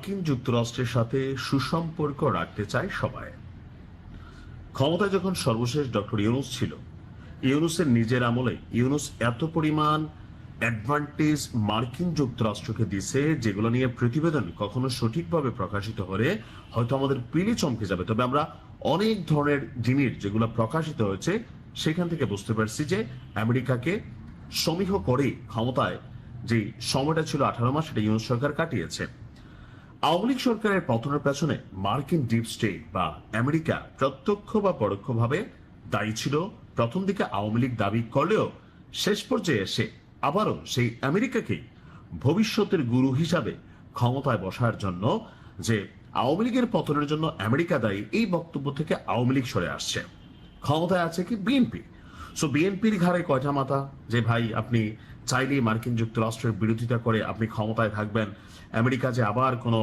মার্কিন যুক্তরাষ্ট্রের সাথে সুসম্পর্ক রাখতে চায় সবাই। ক্ষমতায় যখন সর্বশেষ ডক্টর ইউনূস ছিল, ইউনূসের নিজের আমলে ইউনূস এত পরিমাণ অ্যাডভান্টেজ মার্কিন যুক্তরাষ্ট্রকে দিছে, যেগুলো নিয়ে প্রতিবেদন কখনো সঠিকভাবে প্রকাশিত হলে হয়তো আমাদের পিলি চমকে যাবে। তবে আমরা অনেক ধরনের জিনিস যেগুলো প্রকাশিত হয়েছে সেখান থেকে বুঝতে পারছি যে আমেরিকাকে সমীহ করে ক্ষমতায় যে সময়টা ছিল 18 মাস, সেটা ইউনূস সরকার কাটিয়েছে। আওয়ামী লীগ সরকারের পতনের পেছনে মার্কিন ডিপ স্টেট বা আমেরিকা প্রত্যক্ষ বা পরোক্ষভাবে দায়ী ছিল। প্রথম দিকে আওয়ামী লীগ দাবি করলেও শেষ পর্যায়ে এসে আবারও সেই আমেরিকাকে ভবিষ্যতের গুরু হিসাবে ক্ষমতায় বসার জন্য যে আওয়ামী লীগের পতনের জন্য আমেরিকা দায়ী, এই বক্তব্য থেকে আওয়ামী লীগ সরে আসছে। ক্ষমতায় আছে কি বিএনপি। সো বিএনপির ঘাড়ে কয়টা মাথা যে ভাই আপনি চাইলেই মার্কিন যুক্তরাষ্ট্রের বিরোধিতা করে আপনি ক্ষমতায় থাকবেন, আমেরিকা যে আবার কোনো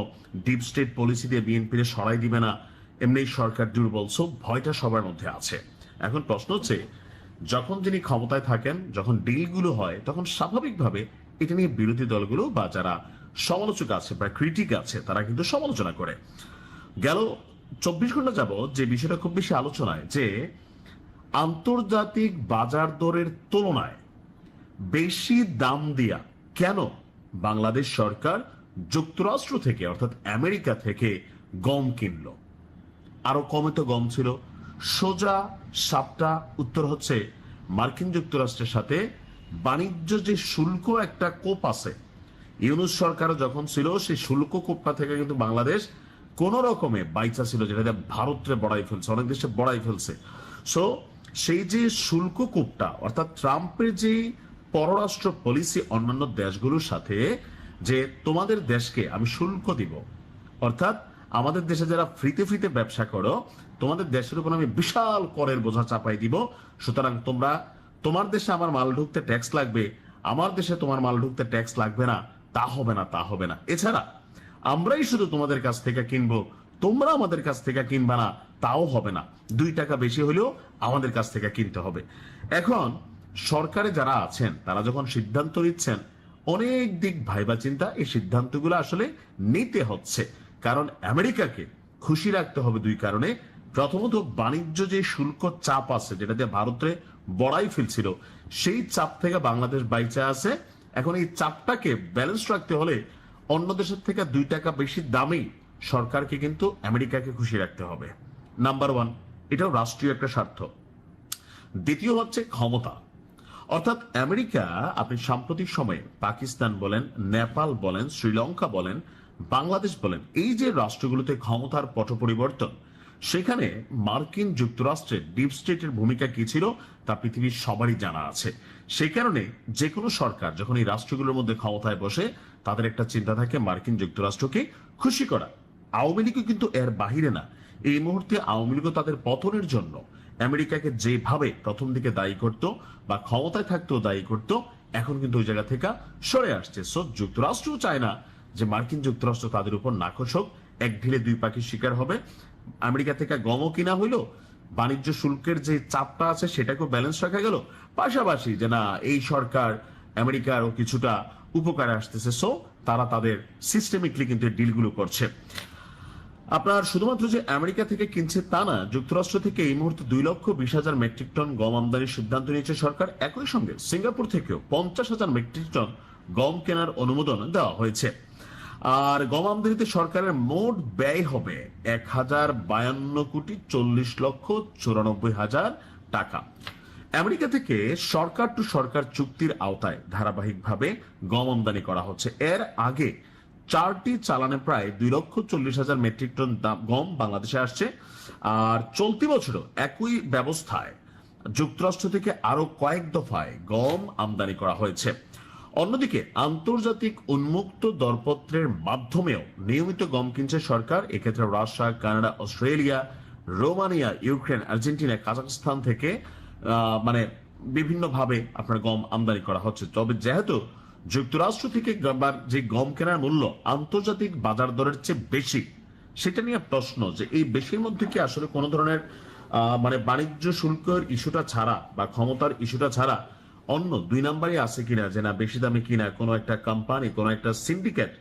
ডিপ স্টেট পলিসি দিয়ে বিএনপির সরাই দিবে না, এমনি সরকার দুর্বল। সো ভয়টা সবার মধ্যে আছে। এখন প্রশ্ন হচ্ছে, যখন যিনি ক্ষমতায় থাকেন, যখন ডিলগুলো হয়, তখন স্বাভাবিকভাবে এটা নিয়ে বিরোধী দলগুলো বা যারা সমালোচক আছে বা ক্রিটিক আছে তারা কিন্তু সমালোচনা করে। গেল 24 ঘন্টা যাবত যে বিষয়টা খুব বেশি আলোচনায়, যে আন্তর্জাতিক বাজার দরের তুলনায় বেশি দাম দিয়া কেন বাংলাদেশ সরকার যুক্তরাষ্ট্র থেকে অর্থাৎ আমেরিকা থেকে গম কিনলো। আরো কমে তো গম ছিল। সোজা সাপটা উত্তর হচ্ছে, মার্কিন যুক্তরাষ্ট্রের সাথে বাণিজ্য যে শুল্ক একটা কোপ আছে, ইউনূস সরকার যখন ছিল সেই শুল্ক কোপটা থেকে কিন্তু বাংলাদেশ কোন রকমে বাইচা ছিল, যেটা ভারতরে বড়াই ফেলছে, অনেক দেশে বড়াই ফেলছে। সো সেই যে শুল্ক কোপটা, অর্থাৎ ট্রাম্পের যে পররাষ্ট্র পলিসি অন্যান্য দেশগুলোর সাথে, যে তোমাদের দেশকে আমি শুল্ক দিব, অর্থাৎ আমাদের দেশে যারা ফ্রিতে ফ্রিতে ব্যবসা করো, তোমাদের দেশের উপর আমি বিশাল করের বোঝা চাপাই দিব, সুতরাং তোমরা তোমার দেশে আমার মাল ঢুকতে ট্যাক্স লাগবে, আমার দেশে তোমার মাল ঢুকতে ট্যাক্স লাগবে না, তা হবে না, তা হবে না। এছাড়া আমরাই শুধু তোমাদের কাছ থেকে কিনবো, তোমরা আমাদের কাছ থেকে কিনবা না, তাও হবে না, 2 টাকা বেশি হলেও আমাদের কাছ থেকে কিনতে হবে। এখন সরকারে যারা আছেন তারা যখন সিদ্ধান্ত নিচ্ছেন, অনেক দিক ভাইবা চিন্তা এই সিদ্ধান্তগুলো আসলে নিতে হচ্ছে। কারণ আমেরিকাকে খুশি রাখতে হবে 2 কারণে। প্রথমত, বাণিজ্য যে শুল্ক চাপ আছে, যেটা দিয়ে ভারতে বড়াই ফেলছিল, সেই চাপ থেকে বাংলাদেশ বাইচা আছে। এখন এই চাপটাকে ব্যালেন্স রাখতে হলে অন্য দেশের থেকে 2 টাকা বেশি দামেই সরকারকে কিন্তু আমেরিকাকে খুশি রাখতে হবে। নাম্বার 1, এটাও রাষ্ট্রীয় একটা স্বার্থ। দ্বিতীয় হচ্ছে ক্ষমতা, অর্থাৎ আমেরিকা, আপনি সাম্প্রতিক সময়ে পাকিস্তান বলেন, নেপাল বলেন, শ্রীলঙ্কা বলেন, বাংলাদেশ বলেন, এই যে রাষ্ট্রগুলোতে ক্ষমতার পট পরিবর্তন, সেখানে মার্কিন যুক্তরাষ্ট্রের ডিপ স্টেটের ভূমিকা কি ছিল তা পৃথিবীর সবারই জানা আছে। সেই কারণে যে কোনো সরকার যখন এই রাষ্ট্রগুলোর মধ্যে ক্ষমতায় বসে, তাদের একটা চিন্তা থাকে মার্কিন যুক্তরাষ্ট্রকে খুশি করা। আওয়ামী লীগও কিন্তু এর বাহিরে না। এই মুহূর্তে আওয়ামী লীগও তাদের পতনের জন্য আমেরিকাকে যেভাবে প্রথম দিকে দায়ী করত বা ক্ষমতায় থাকতেও দায়ী করত, এখন কিন্তু ওই জায়গা থেকে সরে আসছে। সো যুক্তরাষ্ট্রও চায় না যে মার্কিন যুক্তরাষ্ট্র তাদের উপর নাখোশ হোক, এক ঢিলে 2 পাখির শিকার হবে। আমেরিকা থেকে গমও কিনা হইলো, বাণিজ্য শুল্কের যে চাপটা আছে সেটাকেও ব্যালেন্স রাখা গেল, পাশাপাশি যে না এই সরকার আমেরিকারও কিছুটা উপকারে আসতেছে। সো তারা তাদের সিস্টেমিকলি কিন্তু ডিলগুলো করছে। আপনার শুধুমাত্র যে আমেরিকা থেকে কিনছে তা না, যুক্তরাষ্ট্র থেকে এই মুহূর্তে 2,20,000 মেট্রিক টন গম আমদানির সিদ্ধান্ত নিয়েছে সরকার। একই সঙ্গে সিঙ্গাপুর থেকেও 50,000 মেট্রিক টন গম কেনার অনুমোদন দেওয়া হয়েছে। আর গম আমদানিতে সরকারের মোট ব্যয় হবে 1,052,40,94,000 টাকা। আমেরিকা থেকে সরকার টু সরকার চুক্তির আওতায় ধারাবাহিকভাবে গম আমদানি করা হচ্ছে। এর আগে 4টি চালানে প্রায় 2,40,000 মেট্রিক টন গম বাংলাদেশে আসছে। আর চলতি বছরও একই ব্যবস্থায় যুক্তরাষ্ট্র থেকে আরো কয়েক দফায় গম আমদানি করা হয়েছে। অন্যদিকে আন্তর্জাতিক উন্মুক্ত দরপত্রের মাধ্যমেও নিয়মিত গম কিনছে সরকার। এক্ষেত্রে Russia, Canada, Australia, Romania, Ukraine, Argentina, Kazakhstan থেকে মানে বিভিন্নভাবে আপনার গম আমদানি করা হচ্ছে। তবে যেহেতু যুক্তরাষ্ট্র থেকে যে গম কেনার মূল্য আন্তর্জাতিক বাজার দরের চেয়ে বেশি, সেটা নিয়ে প্রশ্ন যে এই বেশির মধ্যে কি আসলে কোনো ধরনের মানে বাণিজ্য শুল্কের ইস্যুটা ছাড়া বা ক্ষমতার ইস্যুটা ছাড়া অন্য 2 নাম্বারই আছে কিনা, যে না বেশি দামে কিনা কোনো একটা কোম্পানি, কোনো একটা সিন্ডিকেট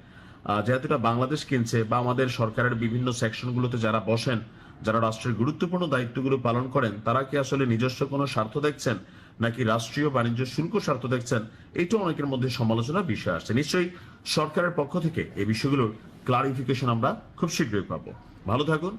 যেহেতু এটা বাংলাদেশ কিনছে, বা আমাদের সরকারের বিভিন্ন সেকশনগুলোতে যারা বসেন, যারা রাষ্ট্রের গুরুত্বপূর্ণ দায়িত্বগুলো পালন করেন, তারা কি আসলে নিজস্ব কোনো স্বার্থ দেখছেন নাকি রাষ্ট্রীয় বাণিজ্য শুল্ক স্বার্থ দেখছেন, এটা অনেকের মধ্যে সমালোচনার বিষয় আসছে। নিশ্চয়ই সরকারের পক্ষ থেকে এই বিষয়গুলোর ক্লারিফিকেশন আমরা খুব শীঘ্রই পাবো। ভালো থাকুন,